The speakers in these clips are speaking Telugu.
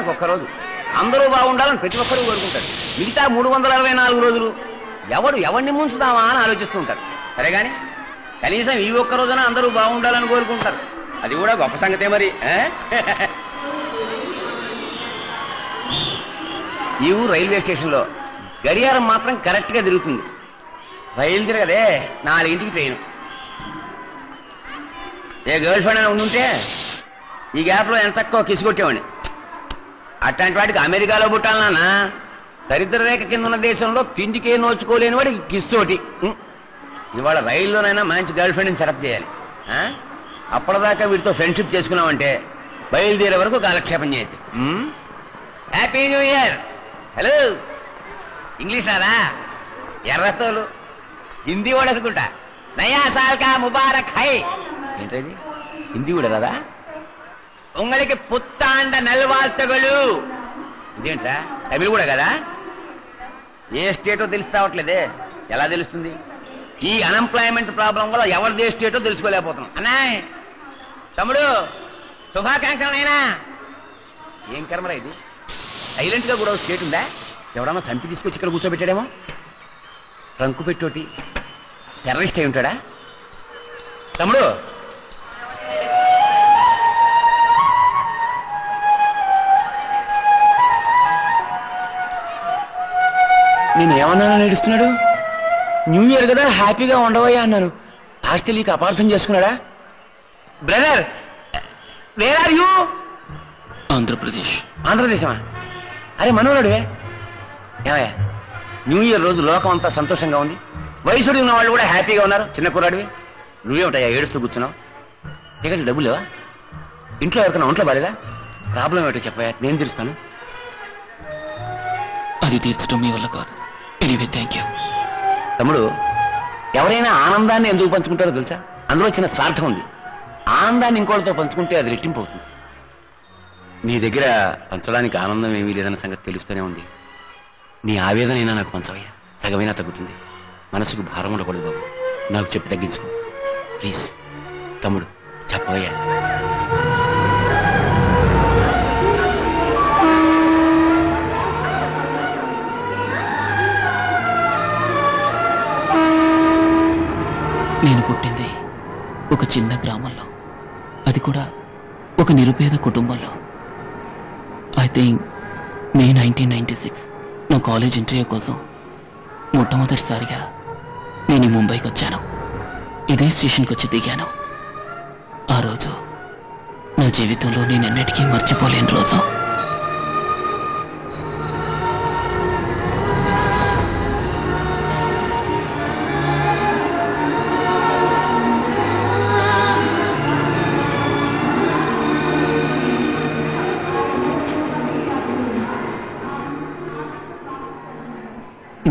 సంవత్సరానికి ఒక్కరోజు. అందరూ బాగుండాలని ప్రతి ఒక్కరూ కోరుకుంటారు. మిగతా 364 రోజులు ఎవరిని ముంచుదామా అని ఆలోచిస్తూ ఉంటారు. సరే గాని కనీసం ఈ ఒక్క రోజున అందరూ బాగుండాలని కోరుకుంటారు. అది కూడా గొప్ప సంగతే మరి. ఈ ఊరు రైల్వే స్టేషన్లో గడియారం మాత్రం కరెక్ట్ గా తిరుగుతుంది. రైలు తిరగదే, 4ంటికి ట్రైన్. ఏ గర్ల్ ఫ్రెండ్ అని ఉండుంటే ఈ గ్యాప్ లో ఎంత తక్కువ కిసిగొట్టేవాడిని. అట్లాంటి వాడికి అమెరికాలో పుట్టాలన్నా, దరిద్ర రేఖ కింద ఉన్న దేశంలో తిండికే నోచుకోలేని వాడి కిస్సోటి. ఇవాళ రైల్లోనైనా మంచి గర్ల్ ఫ్రెండ్ని సెటప్ చేయాలి. అప్పటిదాకా వీటితో ఫ్రెండ్షిప్ చేసుకున్నామంటే బయలుదేరే వరకు కాలక్షేపం చేయొచ్చు. Happy new year. Hello, English రాదా? ఎర్రతోలు హిందీ కూడా అనుకుంటా. నయా సాల్ కా ముబారక్ హై. ఏంటది? హిందీ కూడా రాదా? ఉంగళికి పుత్తాండ నల్వార్తగలు. ఇదేంట్రా, తమిళ కూడా కదా? ఏ స్టేటో తెలిసి రావట్లేదే. ఎలా తెలుస్తుంది? ఈ అన్ఎంప్లాయ్మెంట్ ప్రాబ్లం వల్ల ఎవరిదే స్టేటో తెలుసుకోలేకపోతున్నాం. అన్నాయ్ తమ్ముడు, శుభాకాంక్షలైనా. ఏం కర్మరా ఇది? సైలెంట్ గా కూడా స్టేట్ ఉందా? ఎవడన్నా చంపి తీసుకొచ్చి ఇక్కడ కూర్చోబెట్టాడేమో. ట్రంకు పెట్టోటి టెర్రరిస్ట్ అయి ఉంటాడా? తమ్ముడు, నేను ఏమన్నాను నడుస్తున్నాడు? న్యూ ఇయర్ కదా, హ్యాపీగా ఉండవయ్యా అన్నాను. ఆస్తి నీకు అపార్థం చేసుకున్నాడా? Brother, where are you? Andhra Pradesh. ఆంధ్రప్రదేశమా? అరే మనోరుడివే. ఏమయ్యా, న్యూ ఇయర్ రోజు లోకం అంతా సంతోషంగా ఉంది. వయసుడు ఉన్న వాళ్ళు కూడా హ్యాపీగా ఉన్నారు. చిన్న కుర్రాడివి, నువ్వేమిటయ్యా ఏడుస్తూ కూర్చున్నావు? టికెట్ డబ్బులు లేవా? ఇంట్లో ఎవరికైనా ఒంట్లో బాలేదా? ప్రాబ్లం ఏమిటో చెప్పయ్యా, నేను తీరుస్తాను. అది తీర్చడం మీ వల్ల కాదు. Anyway, thank you. తమ్ముడు, ఎవరైనా ఆనందాన్ని ఎందుకు పంచుకుంటారో తెలుసా? అందులో చిన్న స్వార్థం ఉంది. ఆనందాన్ని ఇంకోటితో పంచుకుంటే అది రెట్టింపు అవుతుంది. నీ దగ్గర పంచడానికి ఆనందం ఏమీ లేదన్న సంగతి తెలుస్తూనే ఉంది. నీ ఆవేదనైనా నాకు పంచవయ్యా, సగమైనా తగ్గుతుంది. మనసుకు భారం ఉండకూడదు బాబు. నాకు చెప్పి తగ్గించుకో ప్లీజ్. తమ్ముడు చెప్పవయ్యా. నేను పుట్టింది ఒక చిన్న గ్రామంలో, అది కూడా ఒక నిరుపేద కుటుంబంలో. ఐ థింక్ మే 1996 నా కాలేజ్ ఇంటర్వ్యూ కోసం మొట్టమొదటిసారిగా నేను ముంబైకి వచ్చాను. ఇదే స్టేషన్కి వచ్చి దిగాను. ఆ రోజు నా జీవితంలో నేను ఎన్నటికీ మర్చిపోలేని రోజు.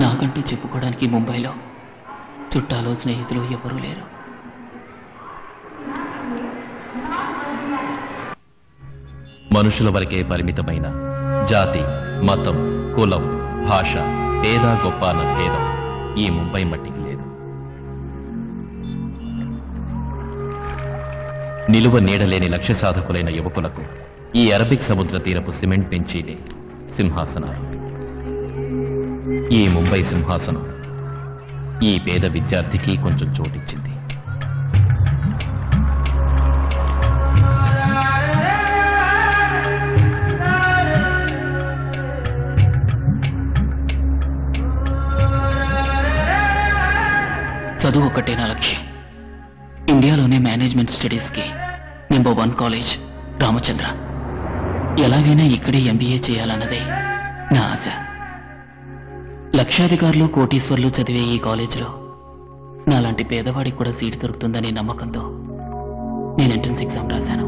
నాకంటూ చెప్పుకోవడానికి ముంబైలో చుట్టాలు స్నేహితులు ఎవరూ లేరు. మనుషుల వరకే పరిమితమైన జాతి, మతం, కులం, భాష, పేద గొప్ప అన్న భేదం ఈ ముంబై మట్టికి లేదు. నిలువ నీడలేని లక్ష్య సాధకులైన యువకులకు ఈ అరబిక్ సముద్ర తీరపు సిమెంట్ బెంచీలే సింహాసనాలు. ఈ ముంబై సింహాసనం ఈ పేద విద్యార్థికి కొంచెం చోటిచ్చింది. చదువు ఒకటే నా లక్ష్యం. ఇండియాలోనే మేనేజ్మెంట్ స్టడీస్కి నెంబర్ 1 కాలేజ్ రామచంద్ర. ఎలాగైనా ఇక్కడే ఎంబీఏ చేయాలన్నదే నా ఆశ. లక్షాధికారులు, కోటీశ్వర్లు చదివే ఈ కాలేజీలో నాలాంటి పేదవాడికి కూడా సీటు దొరుకుతుందనే నమ్మకంతో నేను ఎంట్రన్స్ ఎగ్జామ్ రాశాను.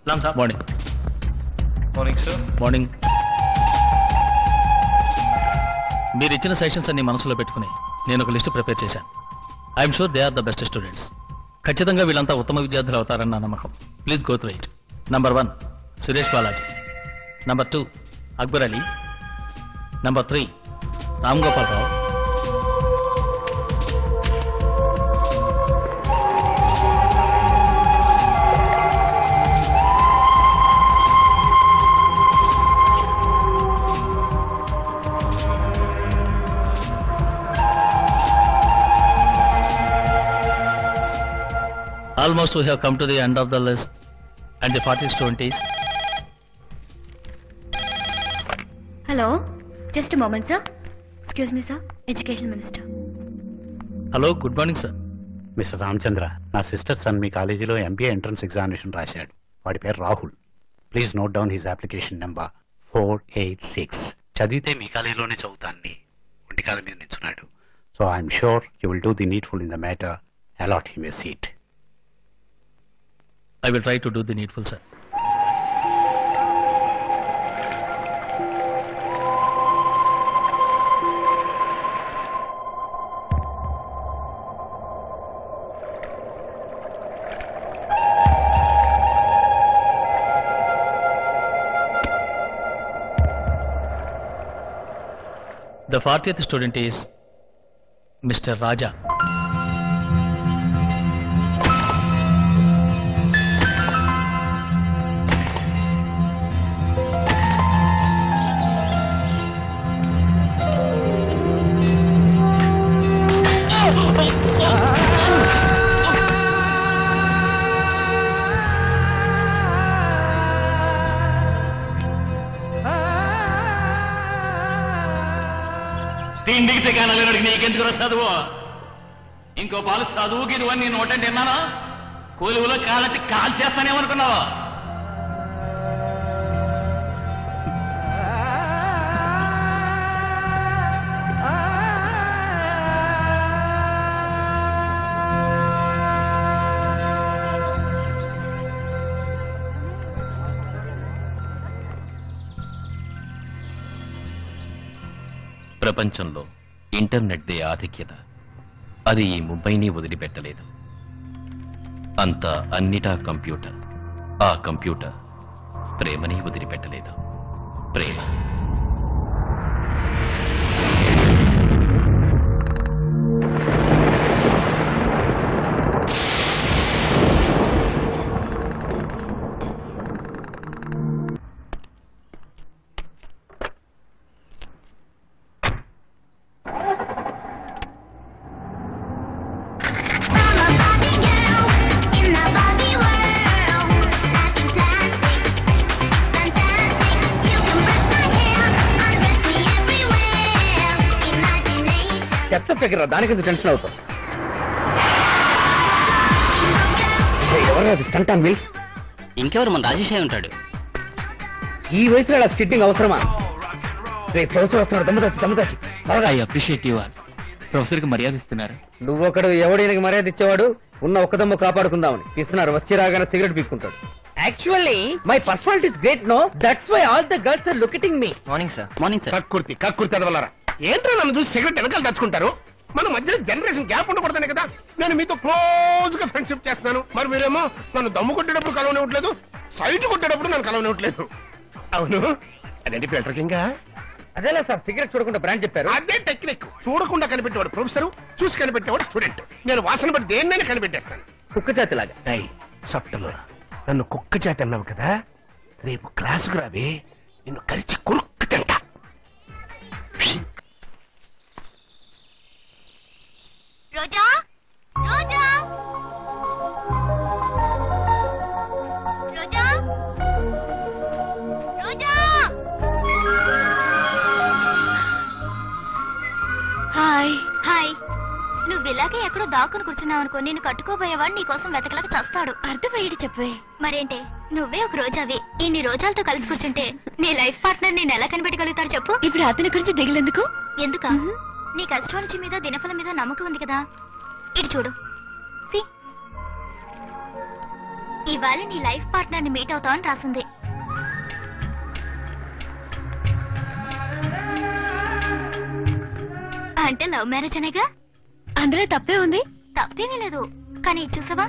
మార్నింగ్. Morning sir. మార్నింగ్. మీరు ఇచ్చిన సెషన్స్ అన్ని మనసులో పెట్టుకుని నేను ఒక లిస్టు ప్రిపేర్ చేశాను. I'm sure they are the best students. ఖచ్చితంగా వీళ్ళంతా ఉత్తమ విద్యార్థులు అవుతారని నా నమ్మకం. Please go through it. Number 1 Suresh Balaji. Number 2 Akbar Ali. Number 3 Ram Gopal Rao. Almost we have come to the end of the list and the party student is. Hello, just a moment, sir. Excuse me, sir. Education Minister. Hello, good morning, sir. Mister Ramachandra, నా సిస్టర్ సన్ మీ కాలేజీలో ఎంబీఏ ఎంట్రన్స్ ఎగ్జామినేషన్ రాశాడు. వాడి పేరు Rahul. Please note down his application number 486. చదివితే మీ కాలేజీలోనే చదువుతాన్ని ఒంటికాల మీద నిల్చున్నాడు. So I'm sure you will do the needful in the matter. Allot him a seat. I will try to do the needful, sir. The 40th student is Mr. Raja. తిండికి కానలేడు నీకెందుకు చదువు? ఇంకో పాలు చదువుకి నువ్వని నేను నోటంటే విన్నాను. కూలిలో కాలట్టి కాల్ చేస్తానేమనుకున్నావు? ప్రపంచంలో ఇంటర్నెట్దే ఆధిక్యత. అది ఈ ముంబైని వదిలిపెట్టలేదు. అంతా అన్నిటా కంప్యూటర్. ఆ కంప్యూటర్ ప్రేమని వదిలిపెట్టలేదు. ప్రేమ. దానికి టెన్షన్ అవుతాం. ఎవరు స్టంట్ ఆన్ వీల్స్? ఇంకెవరు మన రాజేష్ అయి ఉంటాడు. ఈ వయసులో అలా స్కిట్టింగ్ అవసరమా? రేపు ప్రొఫెసర్ వస్తున్నాడు. దమ్ముతచ్చి I appreciate you all. Professor కి మర్యాద ఇస్తున్నారు. నువ్వొకడు ఎవడీనకి మర్యాద ఇచ్చేవాడు? ఉన్న ఒక్క దమ్ము కాపాడుకుందామని ఇస్తున్నారు. వచ్చి రాగానే సిగరెట్ పీక్కుంటాడు. Actually my personality is great. No that's why all the girls are looking me. Morning sir. Morning sir. కక్కుర్తి అదవలారా. ఏంట్రా నన్ను చూసి సిగరెట్ వెనకాల తెచ్చుకుంటారు? మన మధ్యలో జనరేషన్ గ్యాప్ ఉండకూడదనే కదా నేను మీతో క్లోజ్ గా ఫ్రెండ్షిప్ చేస్తున్నాను. మరి మీరేమో నన్ను దమ్ము కొట్టేటప్పుడు కలవనివ్వట్లేదు, సైట్ కొట్టేటప్పుడు నన్ను కలవనివ్వట్లేదు. అవును, అదేంటి ఫిల్టర్ కింగ్? అదేలా సార్, సిగరెట్ చూడకుండా బ్రాండ్ చెప్పారు. అదే టెక్నిక్. చూడకుండా కనిపెట్టేవాడు ప్రొఫెసర్, చూసి కనిపెట్టేవాడు స్టూడెంట్. నేను వాసన బట్టి దేన్నైనా కనిపెట్టేస్తాను. కుక్క చేతిలాగా. సప్తలో నన్ను కుక్క చేతి అన్నావు కదా, రేపు క్లాసుకు రావే, నిన్ను కరిచి కురుక్కు తింటా. రోజా, రోజా, రోజా, రోజా. హాయ్. హాయ్. నువ్వు ఇలాగే ఎక్కడో దాక్కుని కూర్చున్నావు అనుకో, నేను కట్టుకోబోయేవాడు నీ కోసం వెతకలేక చస్తాడు. అర్థమయ్యేది చెప్పే. మరేంటే, నువ్వే ఒక రోజావి. ఇన్ని రోజాలతో కలిసి కూర్చుంటే నీ లైఫ్ పార్ట్నర్ నేను ఎలా కనిపెట్టగలుగుతాడు చెప్పు? ఇప్పుడు అతని గురించి దిగులెందుకు? ఎందుక? నీకు అస్ట్రాలజీ మీద దినఫలం మీద నమ్మకం ఉంది కదా. ఇటు చూడు. ఇవాళ నీ లైఫ్ పార్ట్నర్ ని మీట్ అవుతావని రాసింది. అంటే లవ్ మ్యారేజ్ అనేగా. అందులో తప్పే ఉంది? తప్పేమీ లేదు. కానీ చూసావా,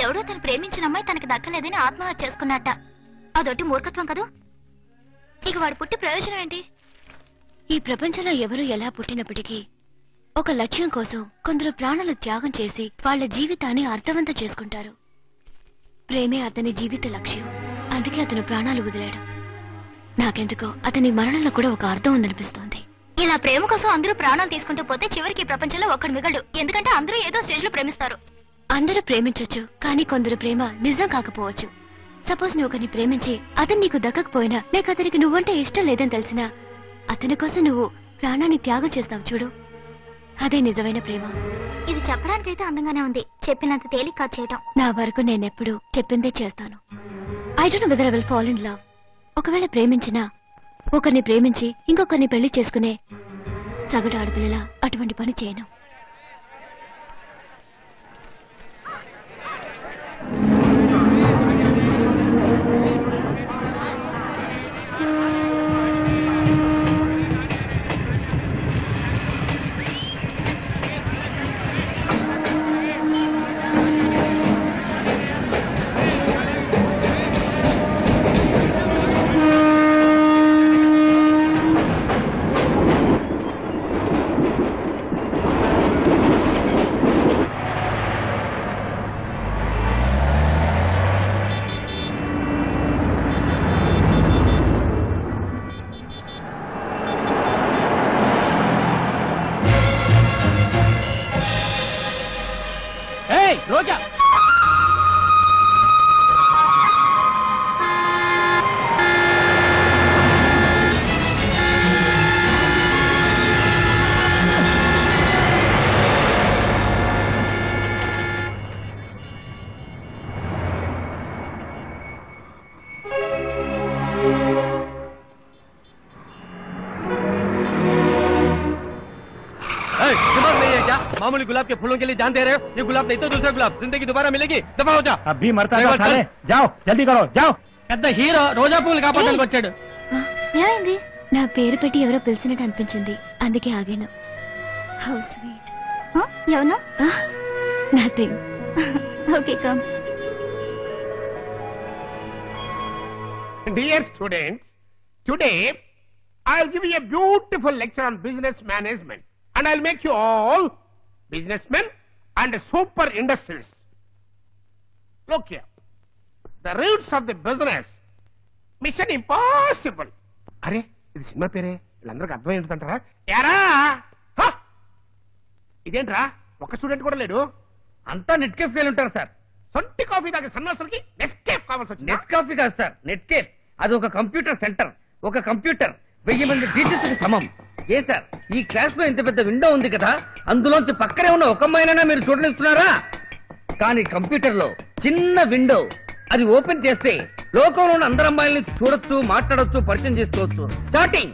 ఎవడో తను ప్రేమించిన అమ్మాయి తనకి దక్కలేదని ఆత్మహత్య చేసుకున్నట్ట. అదొట్టి మూర్ఖత్వం కదూ. ఇక వాడు పుట్టి ప్రయోజనం ఏంటి? ఈ ప్రపంచంలో ఎవరు ఎలా పుట్టినప్పటికీ ఒక లక్ష్యం కోసం కొందరు ప్రాణాలు త్యాగం చేసి వాళ్ల జీవితాన్ని అర్థవంతం చేసుకుంటారు. ప్రేమే అతని జీవిత లక్ష్యం. అందుకే అతను ప్రాణాలు వదిలాడు. నాకెందుకో అతని మరణంలో కూడా ఒక అర్థం ఉందనిపిస్తోంది. ఇలా ప్రేమ కోసం అందరూ ప్రాణాలు తీసుకుంటూ పోతే చివరికి ఈ ప్రపంచంలో ఒక్కడు మిగలడు. ఎందుకంటే అందరూ ఏదో స్టేజ్ లో ప్రేమిస్తారు. అందరూ ప్రేమించొచ్చు, కానీ కొందరు ప్రేమ నిజం కాకపోవచ్చు. సపోజ్ నువ్వు ఒకరిని ప్రేమించి అతను నీకు దక్కకపోయినా, లేక అతనికి నువ్వంటే ఇష్టం లేదని తెలిసినా అతని కోసం నువ్వు ప్రాణాన్ని త్యాగం చేస్తావు చూడు, అదే నిజమైన ప్రేమ. ఇది చెప్పడానికైతే అందంగానే ఉంది, చెప్పినంత తేలిక చేయటం. నా వరకు నేనెప్పుడు చెప్పిందే చేస్తాను. I don't know whether I will fall in love. ఒకవేళ ప్రేమించినా ఒకరిని ప్రేమించి ఇంకొకరిని పెళ్లి చేసుకునే సగటు ఆడపిల్లలా అటువంటి పని చేయను. రోజా मामूली गुलाब के फूलों के लिए जान दे रहे हो? ये गुलाब नहीं तो दूसरा गुलाब. जिंदगी दोबारा मिलेगी. दफा हो जा. अभी मरता है साले. जाओ जल्दी करो जाओ. పెద్ద హీరో రోజా పువ్వులు కాపాడడానికి వచ్చాడు. ఏమైంది? నా పేరు పెట్టి ఎవరో పిలిచినట్టు అనిపించింది, అందుకే ఆగాను. How sweet. ఎవరు? Nothing. Okay come. Dear students, today I'll give you a beautiful lecture on business management, and I'll make you all businessmen and super industrialists. Look here, the roots of the business, mission impossible. అరే ఇది సినిమా పేరే, వీళ్ళందరికీ అర్థం ఏంటంటారా? యారా ఇదేంట్రా, ఒక్క స్టూడెంట్ కూడా లేడు. అంతా నెట్ కేఫ్ ఫెయిల్ ఉంటారు సార్. సొంటి కాఫీ తాగే సన్నాసులకి నెస్కేఫ్ కావాల్సి వచ్చింది. నెట్ కాఫీ కాదు సార్, నెట్ కేఫ్. అది ఒక కంప్యూటర్ సెంటర్. ఒక కంప్యూటర్ 1000 మంది టీచర్స్ కి సమం. ఏ సార్, ఈ క్లాస్ లో ఇంత పెద్ద విండో ఉంది కదా, అందులోంచి పక్కనే ఉన్న ఒక అమ్మాయినైనా మీరు చూడనిస్తున్నారా? కానీ కంప్యూటర్ లో చిన్న విండో, అది ఓపెన్ చేస్తే లోకంలో ఉన్న అందరు అమ్మాయిల్ని చూడొచ్చు, మాట్లాడొచ్చు, పరిచయం చేసుకోవచ్చు. చాటింగ్.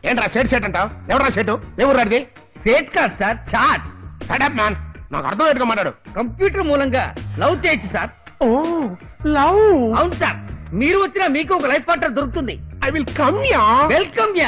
ఏంట్రా సేట్ సేట్ అంటావు? ఎవరా సేటు? ఎవరు రాడిది? సేట్ కాదు సార్, చాట్. షటప్ మ్యాన్, నాకు అర్థం ఏంటో మాట్లాడు. కంప్యూటర్ మూలంగా లవ్ చేయొచ్చు సార్. ఓ లవ్. అవును సార్, మీరు వచ్చినా మీకు ఒక లైఫ్ పార్ట్నర్ దొరుకుతుంది. I will come yeah. Welcome yeah.